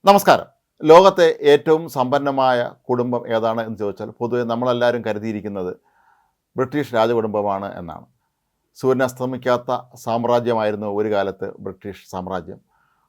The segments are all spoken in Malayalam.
നമസ്കാരം. ലോകത്തെ ഏറ്റവും സമ്പന്നമായ കുടുംബം ഏതാണ് എന്ന് ചോദിച്ചാൽ പൊതുവെ നമ്മളെല്ലാവരും കരുതിയിരിക്കുന്നത് ബ്രിട്ടീഷ് രാജകുടുംബമാണ് എന്നാണ്. സൂര്യനസ്തമിക്കാത്ത സാമ്രാജ്യമായിരുന്നു ഒരു കാലത്ത് ബ്രിട്ടീഷ് സാമ്രാജ്യം.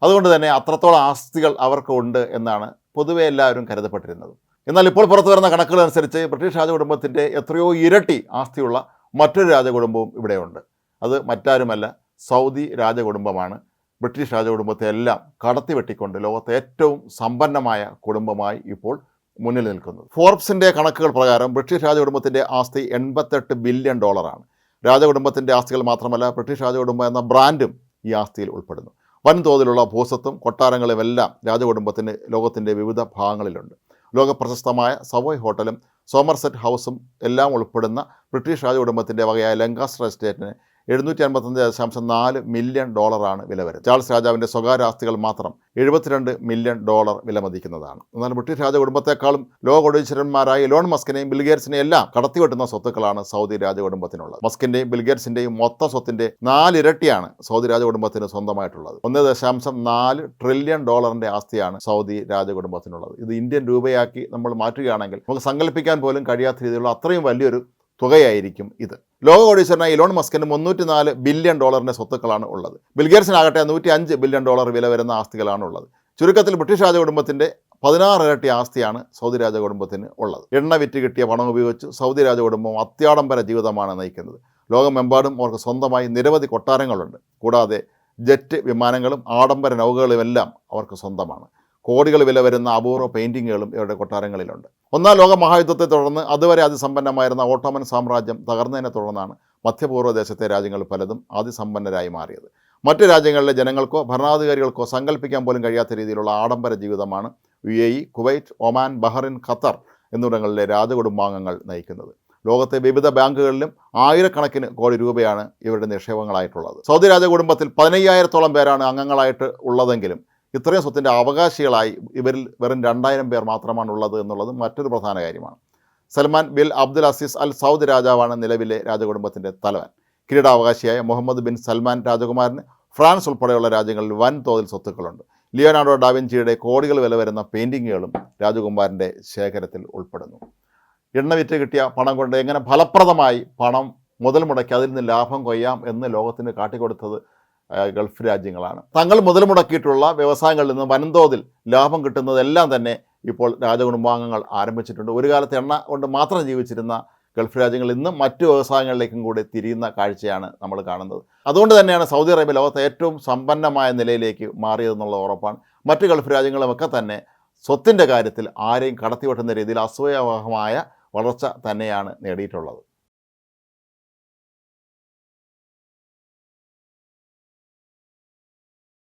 അതുകൊണ്ട് തന്നെ അത്രത്തോളം ആസ്തികൾ അവർക്കുണ്ട് എന്നാണ് പൊതുവെ എല്ലാവരും കരുതപ്പെട്ടിരുന്നത്. എന്നാൽ ഇപ്പോൾ പുറത്തു വരുന്ന കണക്കുകൾ അനുസരിച്ച് ബ്രിട്ടീഷ് രാജകുടുംബത്തിൻ്റെ എത്രയോ ഇരട്ടി ആസ്തിയുള്ള മറ്റൊരു രാജകുടുംബവും ഇവിടെയുണ്ട്. അത് മറ്റാരുമല്ല, സൗദി രാജകുടുംബമാണ്. ബ്രിട്ടീഷ് രാജകുടുംബത്തെ എല്ലാം കടത്തി വെട്ടിക്കൊണ്ട് ലോകത്തെ ഏറ്റവും സമ്പന്നമായ കുടുംബമായി ഇപ്പോൾ മുന്നിൽ നിൽക്കുന്നത്. ഫോർബ്സിൻ്റെ കണക്കുകൾ പ്രകാരം ബ്രിട്ടീഷ് രാജകുടുംബത്തിൻ്റെ ആസ്തി $88 ബില്യൺ. രാജകുടുംബത്തിൻ്റെ ആസ്തികൾ മാത്രമല്ല, ബ്രിട്ടീഷ് രാജകുടുംബം എന്ന ബ്രാൻഡും ഈ ആസ്തിയിൽ ഉൾപ്പെടുന്നു. വൻതോതിലുള്ള ഭൂസ്വത്തും കൊട്ടാരങ്ങളുമെല്ലാം രാജകുടുംബത്തിന് ലോകത്തിൻ്റെ വിവിധ ഭാഗങ്ങളിലുണ്ട്. ലോകപ്രശസ്തമായ സവോയ് ഹോട്ടലും സോമർസെറ്റ് ഹൗസും എല്ലാം ഉൾപ്പെടുന്ന ബ്രിട്ടീഷ് രാജകുടുംബത്തിൻ്റെ വകയായ ലങ്കാസ്റ്റർ എസ്റ്റേറ്റിന് $755.4 മില്യൺ വില വരുന്നത്. ചാൾസ് രാജാവിൻ്റെ സ്വകാര്യ ആസ്തികൾ മാത്രം $72 മില്യൺ വിലമതിക്കുന്നതാണ്. എന്നാൽ ബ്രിട്ടീഷ് രാജകുടുംബത്തെക്കാളും ലോകോടീശ്വരന്മാരായ എലോൺ മസ്കിനെയും ബിൽഗേറ്റ്സിനെയും എല്ലാം കടത്തിവെട്ടുന്ന സ്വത്തുക്കളാണ് സൗദി രാജകുടുംബത്തിനുള്ളത്. മസ്കിൻ്റെയും ബിൽഗേറ്റ്സിൻ്റെയും മൊത്തം സ്വത്തിൻ്റെ 4 ഇരട്ടിയാണ് സൗദി രാജകുടുംബത്തിന് സ്വന്തമായിട്ടുള്ളത്. $1.4 ട്രില്യൺ ആസ്തിയാണ് സൗദി രാജകുടുംബത്തിനുള്ളത്. ഇത് ഇന്ത്യൻ രൂപയാക്കി നമ്മൾ മാറ്റുകയാണെങ്കിൽ നമുക്ക് സങ്കല്പിക്കാൻ പോലും കഴിയാത്ത രീതിയിലുള്ള അത്രയും വലിയൊരു തുകയായിരിക്കും ഇത്. ലോക കോടീശ്വരനായ ഇലോൺ മസ്കിന് $304 ബില്യൺ സ്വത്തുക്കളാണ് ഉള്ളത്. ബിൽഗേറ്റ്സിനാകട്ടെ $105 ബില്യൺ വില വരുന്ന ആസ്തികളാണ് ഉള്ളത്. ചുരുക്കത്തിൽ ബ്രിട്ടീഷ് രാജകുടുംബത്തിൻ്റെ 16 ഇരട്ടി ആസ്തിയാണ് സൗദി രാജകുടുംബത്തിന് ഉള്ളത്. എണ്ണ വിറ്റ് കിട്ടിയ പണം ഉപയോഗിച്ച് സൗദി രാജകുടുംബം അത്യാഡംബര ജീവിതമാണ് നയിക്കുന്നത്. ലോകമെമ്പാടും അവർക്ക് സ്വന്തമായി നിരവധി കൊട്ടാരങ്ങളുണ്ട്. കൂടാതെ ജെറ്റ് വിമാനങ്ങളും ആഡംബര നൗകകളുമെല്ലാം അവർക്ക് സ്വന്തമാണ്. കോടികൾ വില വരുന്ന അപൂർവ പെയിൻറ്റിങ്ങുകളും ഇവരുടെ കൊട്ടാരങ്ങളിലുണ്ട്. ഒന്നാം ലോക മഹായുദ്ധത്തെ തുടർന്ന് അതുവരെ അതിസമ്പന്നമായിരുന്ന ഓട്ടോമൻ സാമ്രാജ്യം തകർന്നതിനെ തുടർന്നാണ് മധ്യപൂർവ്വ ദേശത്തെ രാജ്യങ്ങൾ പലതും അതിസമ്പന്നരായി മാറിയത്. മറ്റു രാജ്യങ്ങളിലെ ജനങ്ങൾക്കോ ഭരണാധികാരികൾക്കോ സങ്കല്പിക്കാൻ പോലും കഴിയാത്ത രീതിയിലുള്ള ആഡംബര ജീവിതമാണ് UAE, Kuwait, Oman, Bahrain, Qatar എന്നിവിടങ്ങളിലെ രാജകുടുംബാംഗങ്ങൾ നയിക്കുന്നത്. ലോകത്തെ വിവിധ ബാങ്കുകളിലും ആയിരക്കണക്കിന് കോടി രൂപയാണ് ഇവരുടെ നിക്ഷേപങ്ങളായിട്ടുള്ളത്. സൗദി രാജകുടുംബത്തിൽ 15,000-ഓളം പേരാണ് അംഗങ്ങളായിട്ട് ഉള്ളതെങ്കിലും ഇത്രയും സ്വത്തിൻ്റെ അവകാശികളായി ഇവരിൽ വെറും 2,000 പേർ മാത്രമാണ് ഉള്ളത് എന്നുള്ളത് മറ്റൊരു പ്രധാന കാര്യമാണ്. Salman bin Abdul Azeez Al Saud രാജാവാണ് നിലവിലെ രാജകുടുംബത്തിൻ്റെ തലവൻ. കിരീടാവകാശിയായ മുഹമ്മദ് ബിൻ സൽമാൻ രാജകുമാരന് ഫ്രാൻസ് ഉൾപ്പെടെയുള്ള രാജ്യങ്ങളിൽ വൻതോതിൽ സ്വത്തുക്കളുണ്ട്. ലിയോനാർഡോ ഡാവിഞ്ചിയുടെ കോടികൾ വില വരുന്ന പെയിൻറ്റിങ്ങുകളും രാജകുമാരൻ്റെ ശേഖരത്തിൽ ഉൾപ്പെടുന്നു. എണ്ണ വിറ്റ് കിട്ടിയ പണം കൊണ്ട് എങ്ങനെ ഫലപ്രദമായി പണം മുതൽ മുടക്കി അതിൽ നിന്ന് ലാഭം കൊയ്യാം എന്ന് ലോകത്തിന് കാട്ടിക്കൊടുത്തത് ഗൾഫ് രാജ്യങ്ങളാണ്. തങ്ങൾ മുതൽ മുടക്കിയിട്ടുള്ള വ്യവസായങ്ങളിൽ നിന്ന് വൻതോതിൽ ലാഭം കിട്ടുന്നതെല്ലാം തന്നെ ഇപ്പോൾ രാജകുടുംബാംഗങ്ങൾ ആരംഭിച്ചിട്ടുണ്ട്. ഒരു കാലത്ത് എണ്ണ കൊണ്ട് മാത്രം ജീവിച്ചിരുന്ന ഗൾഫ് രാജ്യങ്ങൾ ഇന്ന് മറ്റു വ്യവസായങ്ങളിലേക്കും കൂടി തിരിയുന്ന കാഴ്ചയാണ് നമ്മൾ കാണുന്നത്. അതുകൊണ്ട് തന്നെയാണ് സൗദി അറേബ്യ ലോകത്തെ ഏറ്റവും സമ്പന്നമായ നിലയിലേക്ക് മാറിയതെന്നുള്ള ഉറപ്പാണ്. മറ്റ് ഗൾഫ് രാജ്യങ്ങളുമൊക്കെ തന്നെ സ്വത്തിൻ്റെ കാര്യത്തിൽ ആരെയും കടത്തിവെട്ടുന്ന രീതിയിൽ അസൂയാവഹമായ വളർച്ച തന്നെയാണ് നേടിയിട്ടുള്ളത്.